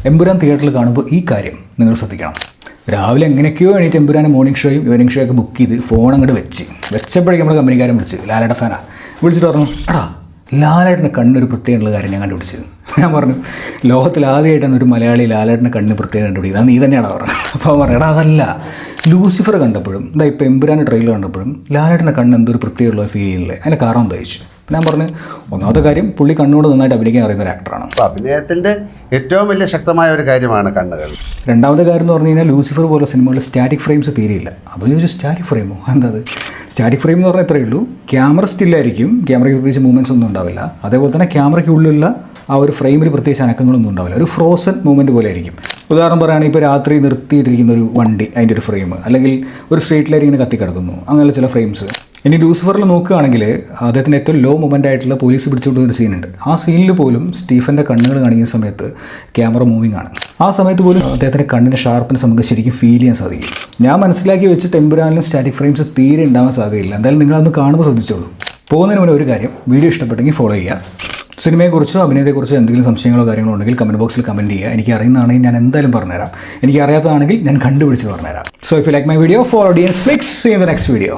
എമ്പുരാൻ തിയേറ്ററിൽ കാണുമ്പോൾ ഈ കാര്യം നിങ്ങൾ ശ്രദ്ധിക്കണം. രാവിലെ എങ്ങനെയൊക്കെയോ എണീറ്റ് എമ്പുരാൻ മോർണിംഗ് ഷോയും ഈവനിങ് ഷോ ഒക്കെ ബുക്ക് ചെയ്ത് ഫോൺ അങ്ങോട്ട് വെച്ചപ്പോഴേക്കും നമ്മുടെ കമ്പനിക്കാരൻ വിളിച്ച്, ലാലേട്ട ഫാനാണ്, വിളിച്ചിട്ട് പറഞ്ഞു, എടാ ലാലേട്ടൻ്റെ കണ്ണൊരു പ്രത്യേകമുള്ള കാര്യം ഞാൻ കണ്ടുപിടിച്ചത്. ഞാൻ പറഞ്ഞു, ലോകത്തിൽ ആദ്യമായിട്ടാണ് ഒരു മലയാളി ലാലേട്ടൻ്റെ കണ്ണ് പ്രത്യേകം കണ്ടുപിടിക്കുന്നത്, അത് നീ തന്നെയാണ് പറഞ്ഞത്. അപ്പോൾ അവൻ പറഞ്ഞു, എടാ അതല്ല, ലൂസിഫർ കണ്ടപ്പോഴും ഇപ്പോൾ എമ്പുരാൻ്റെ ട്രെയിലർ കണ്ടപ്പോഴും ലാലേട്ടൻ്റെ കണ്ണ് എന്തൊരു പ്രത്യേകമുള്ള ഫീൽ ചെയ്യില്ലേ, അതിൻ്റെ കാരണം എന്താ ചോദിച്ചു. ഞാൻ പറഞ്ഞു, ഒന്നാമത്തെ കാര്യം പുള്ളി കണ്ണുകൊണ്ട് നന്നായിട്ട് അഭിനയിക്കാൻ അറിയുന്ന ഒരു ആക്ടറാണ്. അഭിനയത്തിൻ്റെ ഏറ്റവും വലിയ ശക്തമായ ഒരു കാര്യമാണ് കണ്ണുകൾ. രണ്ടാമത്തെ കാര്യം എന്ന് പറഞ്ഞു കഴിഞ്ഞാൽ ലൂസിഫർ പോലുള്ള സിനിമകളിൽ സ്റ്റാറ്റിക് ഫ്രെയിംസ് തീരെയില്ല. അപ്പോൾ ചോദിച്ചു, സ്റ്റാറ്റിക് ഫ്രെയിമോ എന്താ അത്? സ്റ്റാറ്റിക് ഫ്രെയിം എന്ന് പറഞ്ഞാൽ ഇത്രയേ ഉള്ളൂ, ക്യാമറ സ്റ്റില്ലായിരിക്കും, ക്യാമറയ്ക്ക് പ്രത്യേകിച്ച് മൂവ്മെൻറ്റ്സ് ഒന്നും ഉണ്ടാവില്ല. അതേപോലെ തന്നെ ക്യാമറയ്ക്കുള്ളിലുള്ള ആ ഒരു ഫ്രെയിമിൽ പ്രത്യേകിച്ച് അനക്കങ്ങളൊന്നും ഉണ്ടാവില്ല, ഒരു ഫ്രോസൺ മൂവ്മെൻറ്റ് പോലെ ആയിരിക്കും. ഉദാഹരണം പറയുകയാണെങ്കിൽ ഇപ്പോൾ രാത്രി നിർത്തിയിട്ടിരിക്കുന്ന ഒരു വണ്ടി, അതിൻ്റെ ഒരു ഫ്രെയിം, അല്ലെങ്കിൽ ഒരു സ്ട്രീറ്റ് ലൈറ്റ് ഇങ്ങനെ കത്തിക്കിടക്കുന്നു, അങ്ങനെയുള്ള ചില ഫ്രെയിംസ്. ഇനി ലൂസിഫറിൽ നോക്കുകയാണെങ്കിൽ അദ്ദേഹത്തിൻ്റെ ഏറ്റവും ലോ മൊമെൻ്റ് ആയിട്ടുള്ള പോലീസ് പിടിച്ചുകൊണ്ടൊരു സീനുണ്ട്. ആ സീനിൽ പോലും സ്റ്റീഫൻ്റെ കണ്ണുകൾ കാണിക്കുന്ന സമയത്ത് ക്യാമറ മൂവിങ് ആണ്. ആ സമയത്ത് പോലും അദ്ദേഹത്തിൻ്റെ കണ്ണിൻ്റെ ഷാർപ്പ്നെസ് നമുക്ക് ശരിക്കും ഫീൽ ചെയ്യാൻ സാധിക്കും. ഞാൻ മനസ്സിലാക്കി വെച്ചിട്ട് എമ്പുരാനിലും സ്റ്റാറ്റിക് ഫ്രെയിംസ് തീരെ ഉണ്ടാവാൻ സാധ്യതയില്ല. എന്തായാലും നിങ്ങളതൊന്ന് കാണുമ്പോൾ ശ്രദ്ധിച്ചോളൂ. പോകുന്നതിന് മുന്നേ ഒരു കാര്യം, വീഡിയോ ഇഷ്ടപ്പെട്ടെങ്കിൽ ഫോളോ ചെയ്യുക. സിനിമയെക്കുറിച്ചോ അഭിനയത്തെക്കുറിച്ചോ എന്തെങ്കിലും സംശയങ്ങളോ കാര്യങ്ങളോ ഉണ്ടെങ്കിൽ കമൻറ്റ് ബോക്സിൽ കമൻറ്റ് ചെയ്യുക. എനിക്ക് അറിയുന്നതാണെങ്കിൽ ഞാൻ എന്തായാലും പറഞ്ഞുതരാം, എനിക്ക് അറിയാത്തതാണെങ്കിൽ ഞാൻ കണ്ടുപിടിച്ച് പറഞ്ഞുതരാം. So if you like my video, follow DNS Flix. See you in the next video.